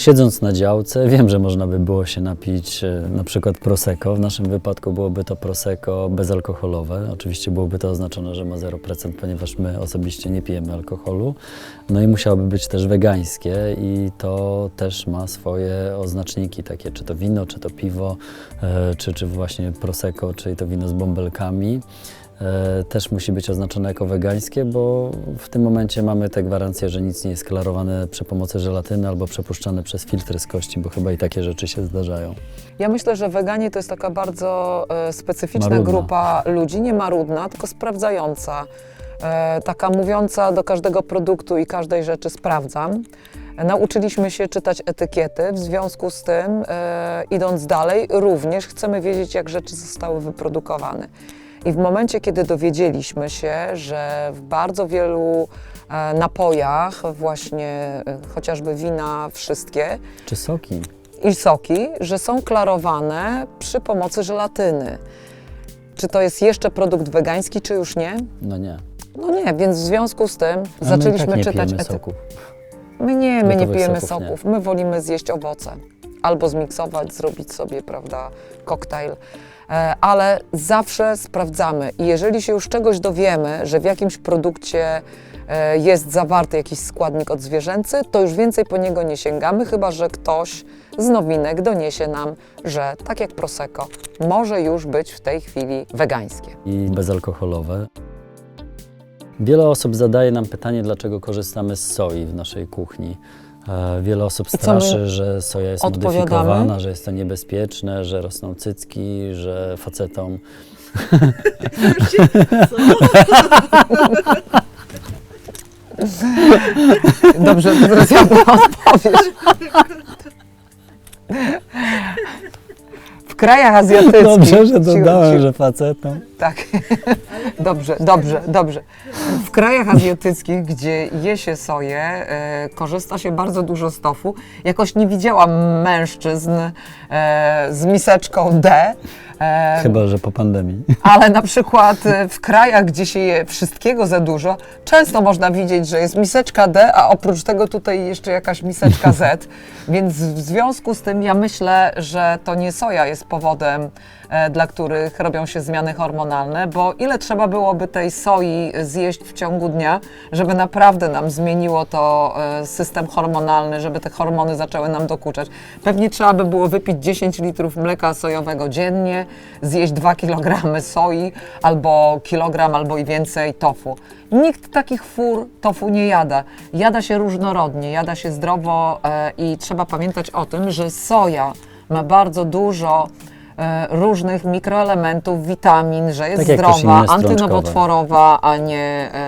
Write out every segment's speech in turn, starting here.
Siedząc na działce, wiem, że można by było się napić na przykład Prosecco. W naszym wypadku byłoby to Prosecco bezalkoholowe. Oczywiście byłoby to oznaczone, że ma 0%, ponieważ my osobiście nie pijemy alkoholu. No i musiałoby być też wegańskie i to też ma swoje oznaczniki takie, czy to wino, czy to piwo, czy właśnie Prosecco, czyli to wino z bąbelkami. Też musi być oznaczone jako wegańskie, bo w tym momencie mamy tę gwarancję, że nic nie jest klarowane przy pomocy żelatyny albo przepuszczane przez filtry z kości, bo chyba i takie rzeczy się zdarzają. Ja myślę, że weganie to jest taka bardzo specyficzna Marudna. grupa ludzi, nie marudna, tylko sprawdzająca. Taka mówiąca do każdego produktu i każdej rzeczy sprawdzam. Nauczyliśmy się czytać etykiety, w związku z tym, idąc dalej, również chcemy wiedzieć, jak rzeczy zostały wyprodukowane. I w momencie, kiedy dowiedzieliśmy się, że w bardzo wielu napojach, właśnie chociażby wina wszystkie Czy soki? i soki, że są klarowane przy pomocy żelatyny. Czy to jest jeszcze produkt wegański, czy już nie? No nie. No nie, więc w związku z tym A zaczęliśmy my i tak nie czytać pijemy etykiety. soków. My nie Gotowych pijemy soków nie. soków. My wolimy zjeść owoce. Albo zmiksować, zrobić sobie, prawda, koktajl. Ale zawsze sprawdzamy. I jeżeli się już czegoś dowiemy, że w jakimś produkcie jest zawarty jakiś składnik odzwierzęcy, to już więcej po niego nie sięgamy, chyba że ktoś z nowinek doniesie nam, że tak jak Prosecco, może już być w tej chwili wegańskie. I bezalkoholowe. Wiele osób zadaje nam pytanie, dlaczego korzystamy z soi w naszej kuchni. Wiele osób co my straszy, że soja jest odpowiadamy? modyfikowana, że jest to niebezpieczne, że rosną cycki, że facetom... Dobrze, to teraz ja odpowiesz. W krajach azjatyckich... Dobrze, że Cicho, dodałem, cicho. że facetom. Tak, dobrze. W krajach azjatyckich, gdzie je się soję, korzysta się bardzo dużo z tofu. Jakoś nie widziałam mężczyzn z miseczką D. Chyba, że po pandemii. Ale na przykład w krajach, gdzie się je wszystkiego za dużo, często można widzieć, że jest miseczka D, a oprócz tego tutaj jeszcze jakaś miseczka Z. Więc w związku z tym ja myślę, że to nie soja jest powodem, dla których robią się zmiany hormonalne, bo ile trzeba byłoby tej soi zjeść w ciągu dnia, żeby naprawdę nam zmieniło to system hormonalny, żeby te hormony zaczęły nam dokuczać. Pewnie trzeba by było wypić 10 litrów mleka sojowego dziennie, zjeść 2 kg soi, albo kilogram, albo i więcej tofu. Nikt takich fur tofu nie jada. Jada się różnorodnie, jada się zdrowo i trzeba pamiętać o tym, że soja ma bardzo dużo różnych mikroelementów, witamin, że jest Tak jak też zdrowa, inne antynowotworowa,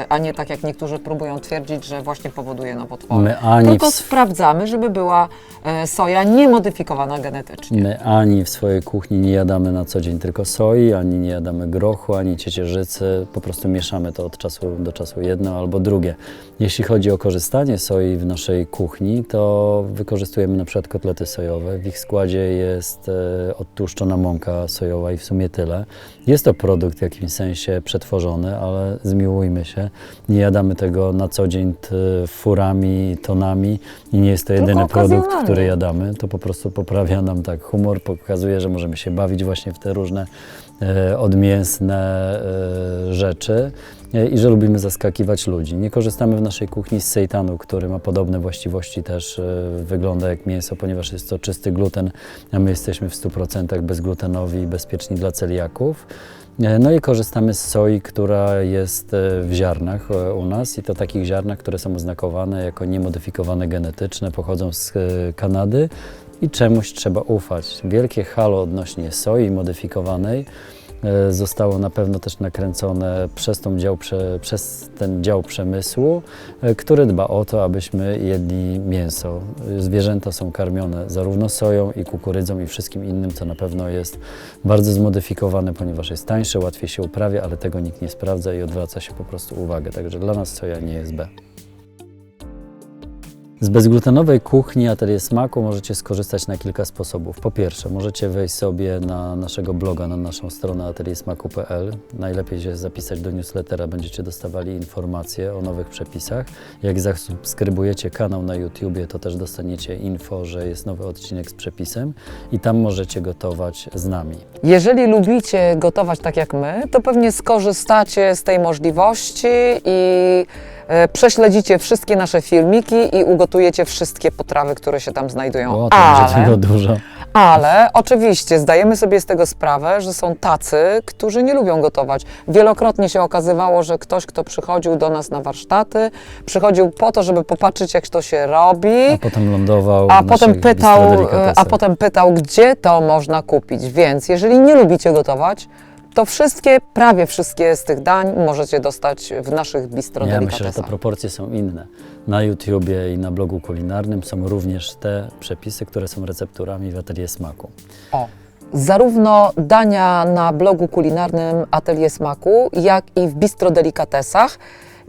a nie tak jak niektórzy próbują twierdzić, że właśnie powoduje nowotwory. My ani Tylko sprawdzamy, żeby była soja niemodyfikowana genetycznie. My ani w swojej kuchni nie jadamy na co dzień tylko soi, ani nie jadamy grochu, ani ciecierzycy. Po prostu mieszamy to od czasu do czasu jedno albo drugie. Jeśli chodzi o korzystanie soi w naszej kuchni, to wykorzystujemy na przykład kotlety sojowe. W ich składzie jest odtłuszczona mąka sojowa i w sumie tyle. Jest to produkt w jakimś sensie przetworzony, ale zmiłujmy się, nie jadamy tego na co dzień furami, tonami i nie jest to jedyny produkt, który jadamy. To po prostu poprawia nam tak humor, pokazuje, że możemy się bawić właśnie w te różne odmięsne rzeczy i że lubimy zaskakiwać ludzi. Nie korzystamy w naszej kuchni z sejtanu, który ma podobne właściwości, też wygląda jak mięso, ponieważ jest to czysty gluten, a my jesteśmy w 100% bezglutenowi i bezpieczni dla celiaków. No i korzystamy z soi, która jest w ziarnach u nas i to takich ziarnach, które są oznakowane jako niemodyfikowane genetyczne, pochodzą z Kanady i czemuś trzeba ufać. Wielkie halo odnośnie soi modyfikowanej zostało na pewno też nakręcone przez ten dział przemysłu, który dba o to, abyśmy jedli mięso. Zwierzęta są karmione zarówno soją i kukurydzą i wszystkim innym, co na pewno jest bardzo zmodyfikowane, ponieważ jest tańsze, łatwiej się uprawia, ale tego nikt nie sprawdza i odwraca się po prostu uwagę. Także dla nas soja nie jest B. Z bezglutenowej kuchni Atelier Smaku możecie skorzystać na kilka sposobów. Po pierwsze, możecie wejść sobie na naszego bloga, na naszą stronę ateliersmaku.pl. Najlepiej się zapisać do newslettera, będziecie dostawali informacje o nowych przepisach. Jak zasubskrybujecie kanał na YouTubie, to też dostaniecie info, że jest nowy odcinek z przepisem i tam możecie gotować z nami. Jeżeli lubicie gotować tak jak my, to pewnie skorzystacie z tej możliwości i prześledzicie wszystkie nasze filmiki i ugotujecie wszystkie potrawy, które się tam znajdują. O, to będzie tego dużo. Ale oczywiście zdajemy sobie z tego sprawę, że są tacy, którzy nie lubią gotować. Wielokrotnie się okazywało, że ktoś, kto przychodził do nas na warsztaty, przychodził po to, żeby popatrzeć, jak to się robi, A potem lądował a w potem naszych pytał, bistrodelikatesach. a potem pytał, gdzie to można kupić. Więc jeżeli nie lubicie gotować, to prawie wszystkie z tych dań możecie dostać w naszych Ja bistrodelikatesach. myślę, że te proporcje są inne. Na YouTubie i na blogu kulinarnym są również te przepisy, które są recepturami w Atelier Smaku. O, zarówno dania na blogu kulinarnym Atelier Smaku, jak i w bistrodelikatesach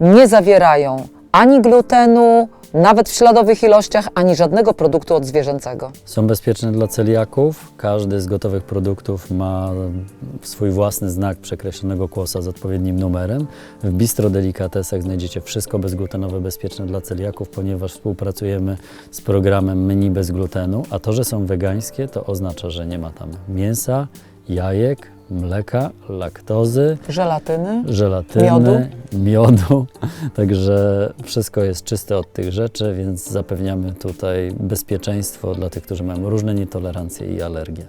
nie zawierają ani glutenu, nawet w śladowych ilościach, ani żadnego produktu odzwierzęcego. Są bezpieczne dla celiaków. Każdy z gotowych produktów ma swój własny znak przekreślonego kłosa z odpowiednim numerem. W bistrodelikatesach znajdziecie wszystko bezglutenowe, bezpieczne dla celiaków, ponieważ współpracujemy z programem Menu bez glutenu, a to, że są wegańskie, to oznacza, że nie ma tam mięsa, jajek, mleka, laktozy, żelatyny, miodu. Także wszystko jest czyste od tych rzeczy, więc zapewniamy tutaj bezpieczeństwo dla tych, którzy mają różne nietolerancje i alergie.